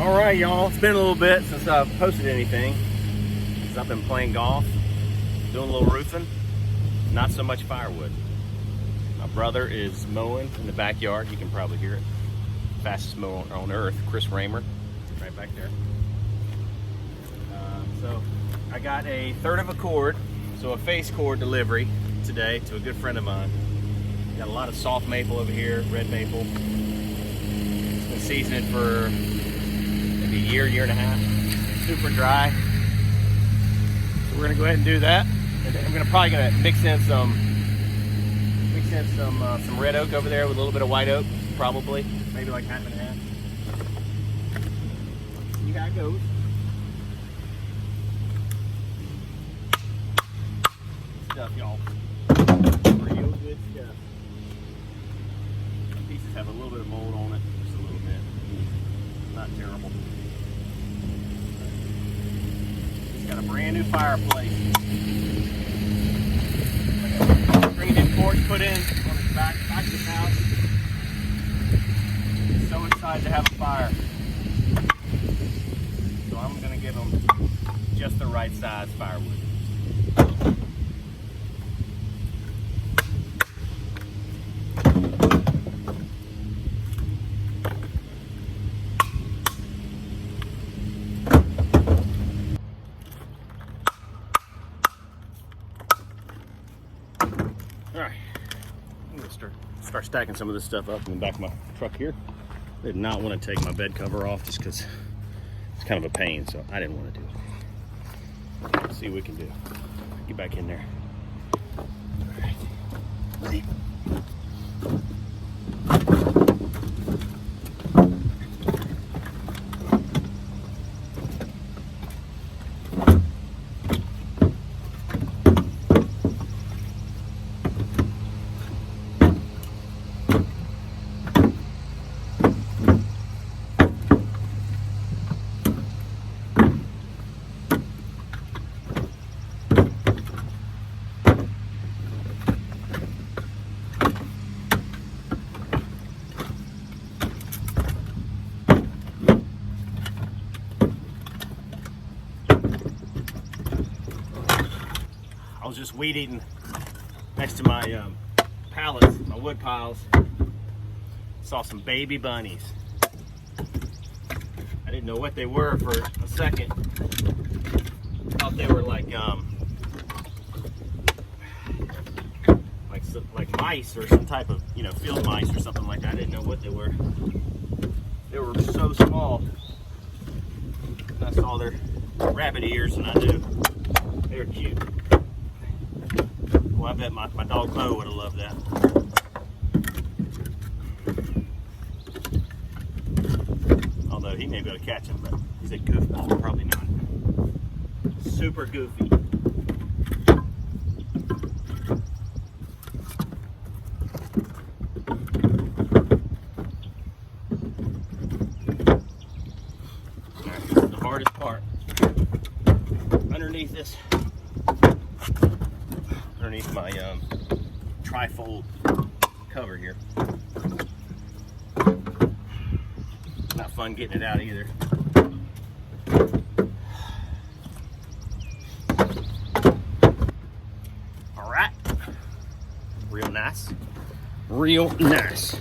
Alright y'all, it's been a little bit since I've posted anything. Because I've been playing golf, doing a little roofing, not so much firewood. My brother is mowing in the backyard, you can probably hear it. Fastest mower on earth, Chris Raymer, right back there. So I got a 1/3 of a cord, so a face cord delivery today to a good friend of mine. Got a lot of soft maple over here, red maple. It's been seasoning for maybe a year and a half. Super dry. So we're gonna go ahead and do that. And then I'm probably gonna mix in some red oak over there with a little bit of white oak, probably. Maybe like half and half. See how it goes. Stuff, y'all. Real good stuff. Pieces have a little bit of mold on it, just a little bit. Not terrible. It's got a brand new fireplace. Bringing in cords put in on the back of the house. So excited to have a fire. So I'm gonna give them just the right size firewood. All right, I'm gonna start stacking some of this stuff up in the back of my truck here. I did not want to take my bed cover off just because it's kind of a pain, so I didn't want to do it. Let's see what we can do. Get back in there. All right. Ready? I was just weed eating next to my pallets, my wood piles. Saw some baby bunnies. I didn't know what they were for a second. Thought they were like mice or some type of, field mice or something like that. I didn't know what they were. They were so small. I saw their rabbit ears and I knew they were cute. Well, I bet my dog Bo would have loved that. Although he may be able to catch him, but he's a goofball, probably not. Super goofy. Alright, this is the hardest part. Underneath this. Underneath my trifold cover here. Not fun getting it out either. All right, real nice, real nice.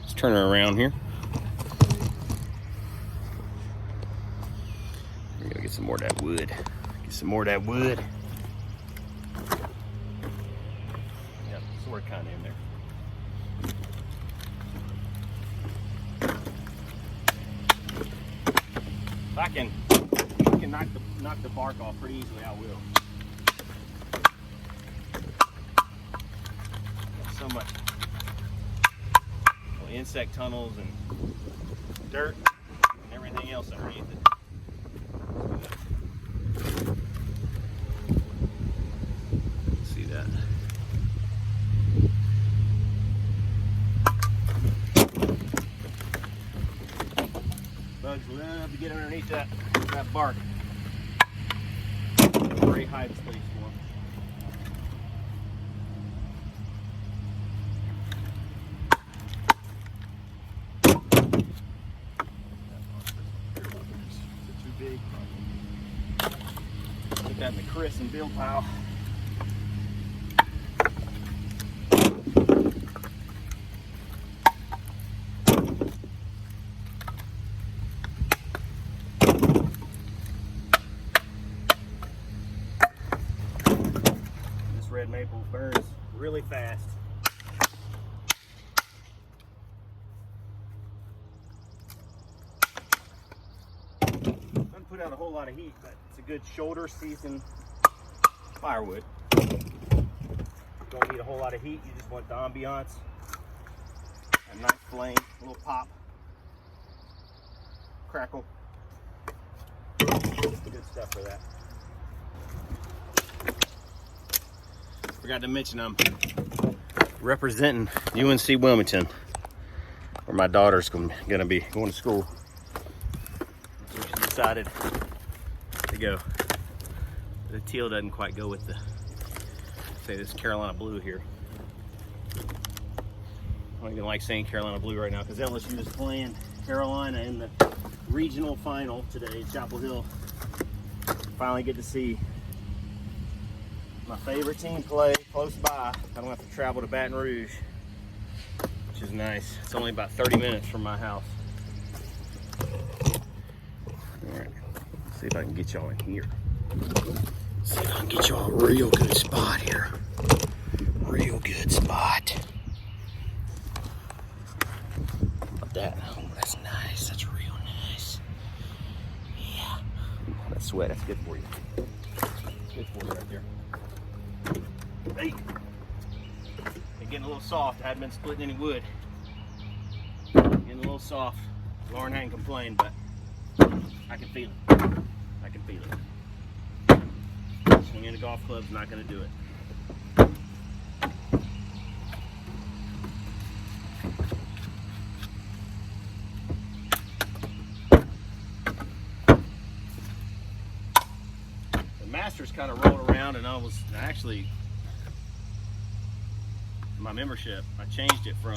Let's turn her around here. We're gonna get some more of that wood. Get some more of that wood. We're kind of in there. If I can knock the bark off pretty easily, I will. Got so much insect tunnels and dirt and everything else underneath it. See that? Bugs love to get underneath that bark. Great hide space for them. Put that in the Chris and Bill pile. This red maple burns really fast. Doesn't put out a whole lot of heat, but it's a good shoulder seasoned firewood. Don't need a whole lot of heat, you just want the ambiance. A nice flame, a little pop, crackle. Good stuff for that. Forgot to mention I'm representing UNC Wilmington, where my daughter's gonna be going to school. So she decided to go. The teal doesn't quite go with the, say, this Carolina blue here. I don't even like saying Carolina blue right now because LSU is playing Carolina in the regional final today at Chapel Hill. Finally get to see my favorite team play close by. I don't have to travel to Baton Rouge, which is nice. It's only about 30 minutes from my house. All right, let's see if I can get y'all in here. See if I can get y'all a real good spot here. Real good spot. How about that? Oh, that's nice. That's real nice. Yeah. Oh, that sweat, that's good for you. Good for you right there. Hey! They're getting a little soft. I hadn't been splitting any wood. Getting a little soft. Lauren hadn't complained, but I can feel it. I can feel it. Swinging a golf club's not going to do it. The Masters kind of rolled around, and I was actually, my membership, I changed it from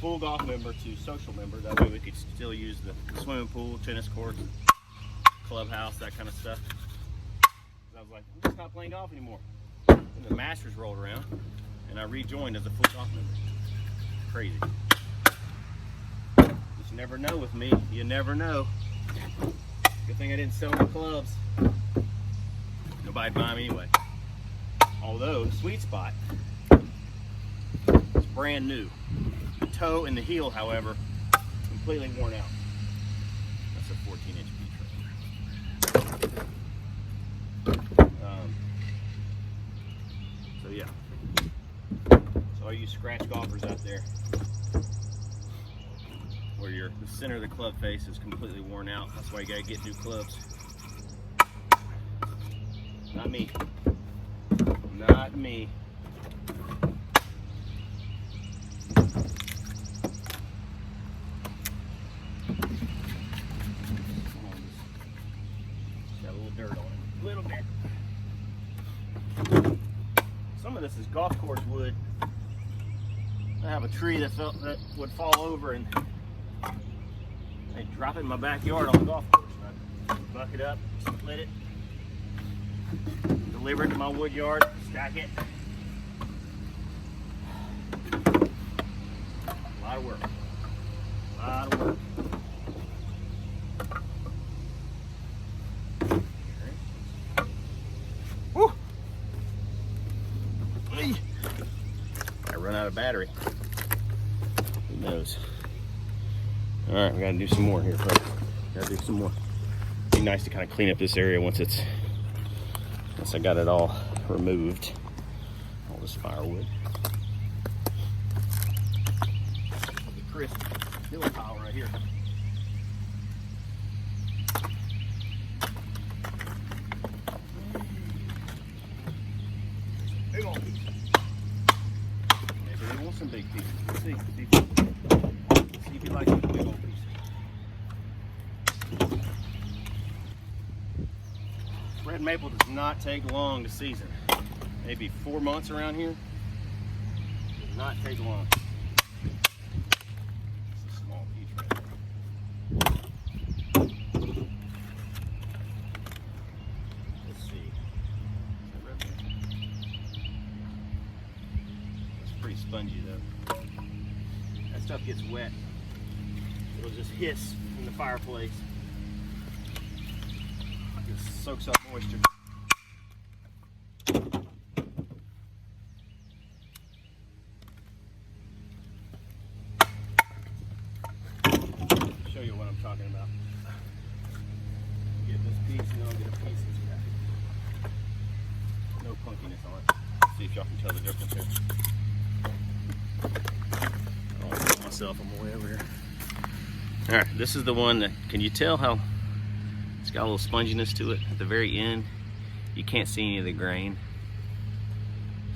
full golf member to social member. That way we could still use the swimming pool, tennis courts, clubhouse, that kind of stuff. I was like, I'm just not playing golf anymore. And the Masters rolled around, and I rejoined as a full golf member. Crazy. You never know with me. You never know. Good thing I didn't sell my clubs. Nobody'd buy them anyway. Although the sweet spot is brand new. The toe and the heel, however, completely worn out. That's a 14-inch beach right. So yeah, so all you scratch golfers out there, where the center of the club face is completely worn out, that's why you gotta get new clubs. Not me. Not me. Got a little dirt on it, a little bit. Some of this is golf course wood. I have a tree that would fall over and they drop it in my backyard on the golf course. And I buck it up, split it, deliver it to my wood yard, stack it. A lot of work. A lot of work. I run out of battery. Who knows? All right, we gotta do some more here, folks. Gotta do some more. Be nice to kind of clean up this area once I got it all removed. All this firewood. The crisp hill pile right here. Big old piece. Maybe they want some big pieces. Let's see. See if you like the big old piece. Red maple does not take long to season. Maybe 4 months around here. Does not take long. It's a small piece right there. Let's see. stuff gets wet, it'll just hiss in the fireplace. It soaks up moisture. Show you what I'm talking about. Get this piece and then I'll get a piece that's cracked. No punkiness on it. Let's see if y'all can tell the difference here. I'll put myself on my way over here. All right, this is the one that, can you tell how it's got a little sponginess to it at the very end? You can't see any of the grain.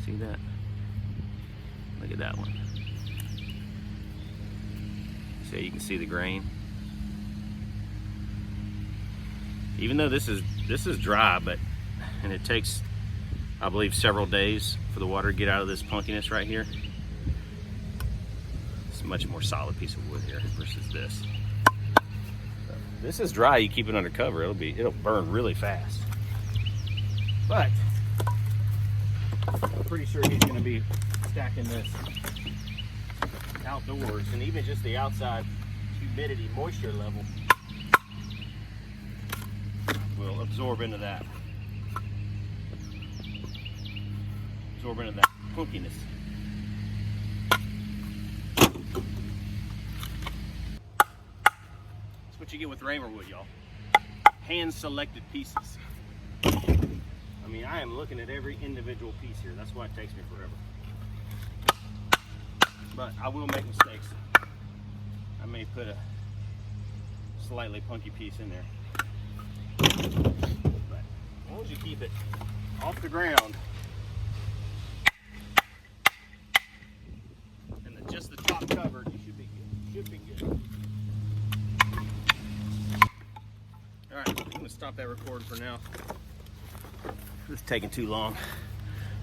See that? Look at that one. So you can see the grain. Even though this is dry, and it takes, I believe, several days for the water to get out of this punkiness right here. It's a much more solid piece of wood here versus this. This is dry, you keep it under cover, it'll burn really fast. But I'm pretty sure he's gonna be stacking this outdoors, and even just the outside humidity moisture level will absorb into that. Absorb into that punkiness. That's what you get with Raymer wood, y'all. Hand-selected pieces. I mean, I am looking at every individual piece here. That's why it takes me forever. But I will make mistakes. I may put a slightly punky piece in there. But as long as you keep it off the ground and just the top covered, you should be good. Should be good. All right, I'm gonna stop that recording for now. This is taking too long.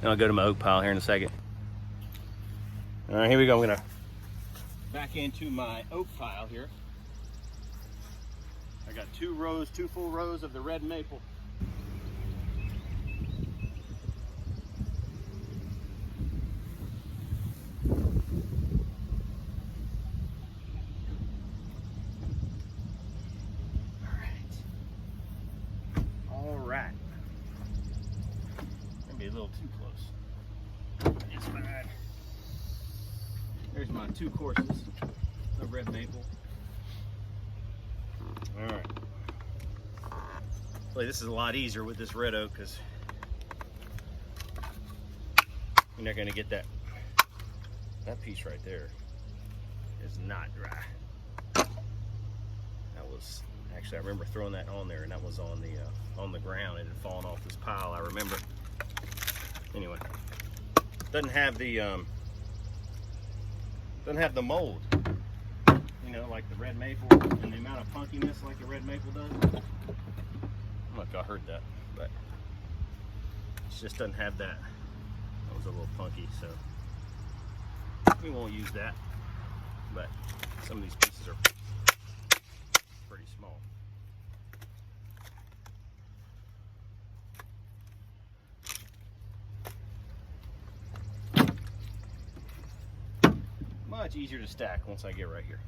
Then I'll go to my oak pile here in a second. All right, here we go. I'm gonna back into my oak pile here. I got two full rows of the red maple. All right. Maybe a little too close. It's fine. There's my two courses of red maple. All right. Boy, this is a lot easier with this red oak because you're not going to get that piece right there. Is not dry. That was actually, I remember throwing that on there, and that was on the ground. It had fallen off this pile. I remember. Anyway, doesn't have the mold. You know, like the red maple, and the amount of punkiness like the red maple does. I don't know if y'all heard that, but it just doesn't have that. That was a little punky, so we won't use that. But some of these pieces are pretty small. Much easier to stack once I get right here.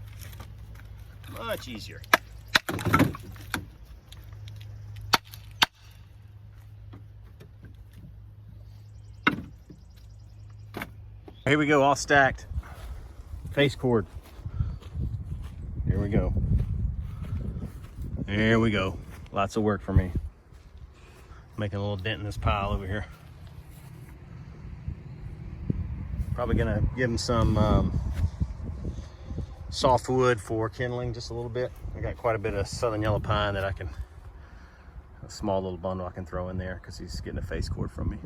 Much easier. Here we go, all stacked. Face cord. Here we go. There we go. Lots of work for me. Making a little dent in this pile over here. Probably gonna give him some softwood for kindling just a little bit. I got quite a bit of southern yellow pine that a small little bundle I can throw in there because he's getting a face cord from me.